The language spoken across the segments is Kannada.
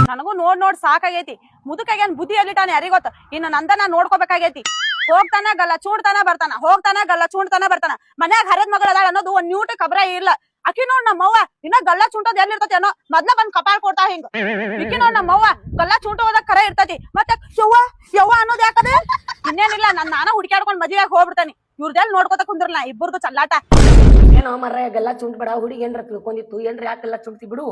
ನನಗೂ ನೋಡ್ ಸಾಕಾಗೈತಿ. ಮುದುಕಾಗ್ಯಾನ್ ಬುದ್ಧಿ ಎಲ್ಲಿಟ್ಟಾನ ಯಾರಿಗ ಗೊತ್ತ. ಇನ್ನು ನಂದನ ನೋಡ್ಕೋಬೇಕಾಗೈತಿ. ಹೋಗ್ತಾನ ಗಲ್ಲ ಚೂಡ್ತಾನ ಬರ್ತಾನ, ಹೋಗ್ತಾನ ಗಲ್ಲ ಚೂಡ್ತಾನ ಬರ್ತಾನ. ಮನ್ಯಾಗ ಹರದ ಮಗಳ ಅದಾಳ ಅನ್ನೋದು ಒಂದ್ ನ್ಯೂಟ್ ಖಬರ ಇಲ್ಲ. ಅಕ್ಕಿ ನೋಡ್ ನಮ್ಮವ್ವ ಇನ್ನ ಗಲ್ಲ ಚುಂಟೋದ್ ಎಲ್ಲಿ ಇರ್ತತಿ ಅನ್ನೋ ಮೊದ್ಲ ಬಂದ್ ಕಪಾಳ್ ಕೊಡ್ತಾ ಹಿಂಗ. ಇಕ್ಕಿ ನೋಡ್ ನಮ್ಮವ್ವ ಗಲ್ಲ ಚುಂಟೋದಾಗ ಕರೆ ಇರ್ತತಿ. ಮತ್ತೆ ಯವ್ವ ಯವ್ವ ಅನ್ನೋದ್ ಯಾಕದ? ಇನ್ನೇನಿಲ್ಲ ನಾನ ಹುಡುಕ್ಯಾಡ್ಕೊಂಡ್ ಮದ್ವೆಯಾಗ ಹೋಗ್ಬಿಡ್ತಾನಿ. ಇವ್ರದೆಲ್ ನೋಡ್ಕೊತ ಕುಂದ್ರಲ್ಲ ಇಬ್ಬರದು ಚಲ್ಲಾಟ. ಏನೋ ಮರ್ರ ಗಲ್ಲ ಚುಂಟ್ ಬೇಡ, ಹುಡುಗಿ ಏನ್ರ ತಿಳ್ಕೊಂಡಿತ್ತು, ಏನ್ರ ಯಾಕೆಲ್ಲ ಚುಂಟ್ತಿ ಬಿಡು.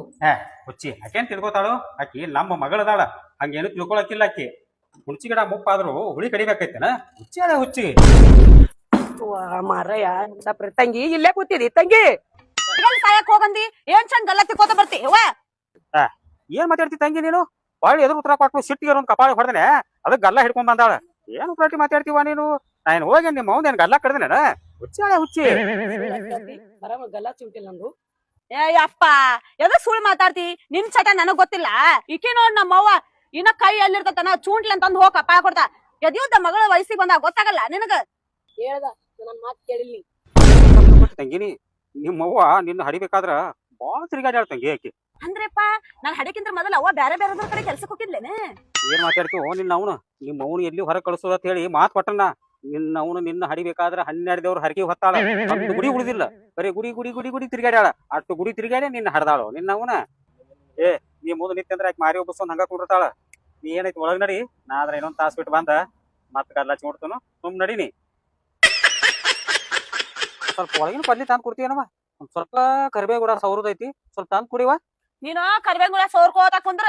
ಹುಚ್ಚಿ ಆಕೇನ್ ತಿಳ್ಕೊತಾಳು? ಆಕಿ ನಮ್ಮ ಮಗಳದಾಳ, ಹಂಗೇನು ತಿಳ್ಕೊಳಕಿಲ್ಲ. ಆಕಿ ಹುಣಚಿ ಗಿಡ ಮುಪ್ಪಾದ್ರು ಹುಳಿ ಕಡಿಬೇಕೈತೇನ? ಹುಚ್ಚಿ ಅದ ಹುಚ್ಚಿ. ಮಾರಯ್ಯ ತಂಗಿ ಇಲ್ಲೇ ಕೂತಿದಿ ತಂಗಿ. ಸಾಯಕ್ ಹೋಗಂದಿ ಏನ್ ಚಂದ ಗಲ್ಲ ತಿಕ್ಕೋತ ಬರ್ತಿ ಯವ್ವ. ಏನ್ ಮಾತಾಡ್ತಿ ತಂಗಿ ನೀನು? ಬಾಳಿ ಎದುರು ಉತ್ತರ ಕೊಟ್ಟು ಸಿಟ್ಟಿಗೆ ಒಂದ್ ಕಪಾಳಿ ಹೊಡೆದನೆ ಅದಕ್ಕೆ ಗಲ್ಲ ಹಿಡ್ಕೊಂಡ್ ಬಂದಾಳ. ಏನು ಪ್ರತಿ ಮಾತಾಡ್ತೀವ ನೀನು? ನಾನು ಹೋಗಿ ನಿಮ್ಮ ಅವ್ನ ಏನ್ ಗಲ್ಲ ಕಡ್ದನ? ಹುಚ್ಚಿ ಅದ ಹುಚ್ಚಿ. ಗಲ್ಲ ಚುಂಟಿಲ್ಲ ನಂದು. ಅಪ್ಪ ಎದ್ರ ಸುಳ್ಳು ಮಾತಾಡ್ತಿ? ನಿನ್ ಚಟ ನನಗ್ ಗೊತ್ತಿಲ್ಲ. ಈಕಿ ನೋಡ್ ನಮ್ಮವ್ವ ಇನ್ನ ಕೈ ಎಲ್ಲಿರ್ತತನ ಚೂಂಟ್ಲಿ ಅಂತಂದ್ ಹೋಗ್ ಕಪ್ಪ ಕೊಡ್ತಾ. ಎದ್ಯುದ್ದ ಮಗಳ ವಯಸ್ಸಿಗೆ ಬಂದಾಗ ಗೊತ್ತಾಗಲ್ಲ ನಿನಗ? ಹೇಳ್ದ ನನ್ ಮಾತ್ ಕೇಳಿಲ್ಲಿ ತಂಗಿನಿ. ನಿಮ್ಮವ್ವ ನಿನ್ನ ಹಡಿಬೇಕಾದ್ರ ಬಾಳ ತಿರುಗಾಡ್ಯಾಳ ತಂಗಿ ಆಕಿ. ಅಂದ್ರಪ್ಪ ನಾನ್ ಹಡಿಕಿಂತ ಮೊದಲ ಅವ್ವ ಬ್ಯಾರೆ ಬೇರೆ ಕಡೆ ಕೆಲ್ಸಕ್ಕೆ ಹೋಗಿದ್ಲೇನೆ. ಏನ್ ಮಾತಾಡ್ತೀವೋ ನಿನ್ನ ಅವನು? ನಿಮ್ಮ ಅವನು ಎಲ್ಲಿ ಹೊರ ಕಳಿಸೋದ ಅಂತ ಹೇಳಿ ಮಾತ್ ಕೊಟ್ಟನ. ನಿನ್ನ ಅವನು ನಿನ್ನ ಹಡಿಬೇಕಾದ್ರ 12 ಹರಗಿ ಹೊತ್ತಾಳ. ಒಂದು ಗುಡಿ ಉಳಿದಿಲ್ಲ, ಬರೀ ಗುಡಿ ಗುಡಿ ಗುಡಿ ಗುಡಿ ತಿರ್ಗಾಡ್ಯಾಳ. ಅಷ್ಟು ಗುಡಿ ತಿರ್ಗಾಡಿ ನಿನ್ನ ಹಡ್ದಾಳು ನಿನ್ನ ಅವನ. ನೀ ಮುಂದೆ ನಿತ್ಯ ಅಂದ್ರೆ ಆಕಿ ಮಾರಿ ಒಬ್ಬಸ್ಕೊಂಡ್ ಹಂಗ ಕುಂಡಿರ್ತಾಳ. ನೀ ಏನೈತಿ ಒಳಗ್ ನಡಿ, ನಾ ಆದ್ರ ಇನ್ನೊಂದ್ ತಾಸ್ ಬಿಟ್ಟು ಬಂದ ಮತ್ ಗಲ್ಲ ನೋಡ್ತಾನು. ಸುಮ್ ನಡಿನಿ. ಸ್ವಲ್ಪ ಒಳಗಿನ ಪದ್ಲಿ ತಂದ್ ಕೊಡ್ತೀಯನವ? ಒಂದ್ ಸ್ವಲ್ಪ ಕರಿಬೇವು ಕೂಡ ಸೌರದೈತಿ, ಸ್ವಲ್ಪ ತಂದ್ ಕುಡಿವ. ನೀನು ಕರಿಬೇಂಗುಳ ಸೋರ್ಕೋತ ಕುಂದ್ರ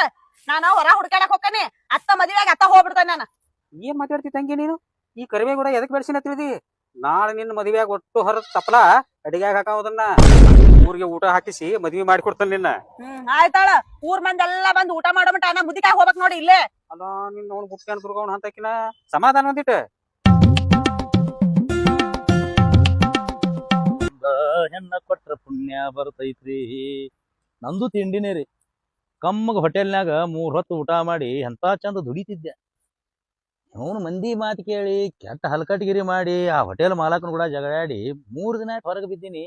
ನಾನು ಹೊರ ಹುಡ್ಕಾಡಕ್ ಹೋಗ್ತಾನೆ. ಅತ್ತ ಮದ್ವೆಯಾಗ ಅತ್ತ ಹೋಗ್ಬಿಡ್ತಾನೆ ನಾನು. ಏನ್ ಮಾತಾಡ್ತಿ ತಂಗಿ ನೀನು? ಈ ಕರಿಬೇವು ಕೂಡ ಎದಕ್ ಬೆಳೆಸಿನ ತಿಳಿದಿ? ನಾಳೆ ನಿನ್ನ ಮದ್ವೆಯಾಗ ಒಟ್ಟು ಹೊರ ತಪ್ಪಲ ಅಡಿಗ್ಯಾಗ ಹಾಕೋದನ್ನ ಊರಿಗೆ ಊಟ ಹಾಕಿಸಿ ಮದ್ವಿ ಮಾಡಿಕೊಡ್ತಾನ ನಿನ್ನ. ಆಯ್ತಾಳ. ಊರ್ ಮಂದಿ ಎಲ್ಲಾ ಬಂದ್ ಊಟ ಮಾಡೋ ಮಟ ನಾ ಮುದಿಕಾಗ ಹೋಗ್ಬೇಕ್ ನೋಡಿ ಇಲ್ಲೇ. ಅಲ್ಲ ನಿನ್ನ ಅವ್ನು ಬುಕ್ಕಾನ್ ದುರ್ಗವನ್ ಅಂತಕಿನ ಸಮಾಧಾನ ಒಂದಿಟ್ಟ. ಹೆಣ್ಣ ಕೊಟ್ರ ಪುಣ್ಯ ಬರ್ತೈತ್ರಿ. ನಂದು ತಿಂಡಿನೇ ರೀ. ಕಮ್ಮಗ ಹೋಟೆಲ್ನಾಗ 3 ಹೊತ್ತು ಊಟ ಮಾಡಿ ಎಂತ ಚಂದ ದುಡಿತಿದ್ದೆ. ಅವನು ಮಂದಿ ಮಾತು ಕೇಳಿ ಕೆಟ್ಟ ಹಲ್ಕಟ್ಗಿರಿ ಮಾಡಿ ಆ ಹೋಟೆಲ್ ಮಾಲಕನ ಕೂಡ ಜಗಳಾಡಿ 3 ದಿನ ಹೊರಗೆ ಬಿದ್ದೀನಿ.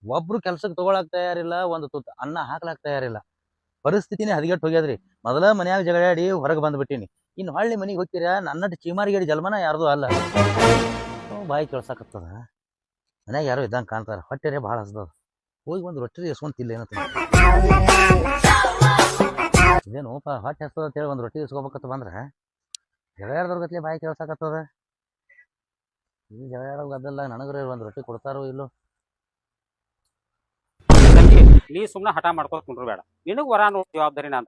ಒಬ್ರು ಕೆಲ್ಸಕ್ಕೆ ತಗೊಳಕ್ ತಯಾರಿಲ್ಲ, ಒಂದು ತುತ್ತು ಅನ್ನ ಹಾಕ್ಲಾಕ್ ತಯಾರಿಲ್ಲ. ಪರಿಸ್ಥಿತಿನೇ ಹದಗೆಟ್ಟು ಹೋಗ್ಯದ್ರಿ. ಮೊದಲ ಮನ್ಯಾಗ ಜಗಳಾಡಿ ಹೊರಗೆ ಬಂದ್ಬಿಟ್ಟಿನಿ. ಇನ್ನು ಹಳ್ಳಿ ಮನೆಗೆ ಹೋಗ್ತೀರಾ ನನ್ನಟ್ಟು ಚೀಮಾರಿಗೇಡಿ ಜಲ್ಮನ ಯಾರ್ದು ಅಲ್ಲ. ಬಾಯಿ ಕೇಳ್ಸಾಕತ್ತದ. ಮನ್ಯಾಗ ಯಾರೋ ಇದ್ದಂಗೆ ಕಾಣ್ತಾರ. ಹೊಟ್ಟೆರೆ ಭಾಳ ಹಸ್ದದ. ಹೋಗಿ ಒಂದು ರೊಟ್ಟಿ ಇಸ್ಕೊಂತಿಲ್ಲ ಏನಂತ. ಇದೇನು ಹೊಟ್ಟೆ ಹಸ್ತದ ಅಂತೇಳಿ ಒಂದು ರೊಟ್ಟಿ ಇಸ್ಕೋಬೇಕತ್ತ ಬಂದ್ರೆ ಜಗಳಾಡ್ದವ್ರ ಗತ್ಲೆ ಬಾಯಿ ಕೇಳ್ಸಾಕತ್ತದ. ಈ ಜಗಳಾಡೋ ಗದ್ದಲ್ಲ ನನಗ್ರೆ ಒಂದು ರೊಟ್ಟಿ ಕೊಡ್ತಾರೋ ಇಲ್ಲೋ. ನೀ ಸುಮ್ನೆ ಹಠ ಮಾಡ್ಕೋತ ಕುಂಡ್ರು ಬೇಡ. ನಿನಗ್ ವರ ನೋಡಿ ಜವಾಬ್ದಾರಿ ನಾನು.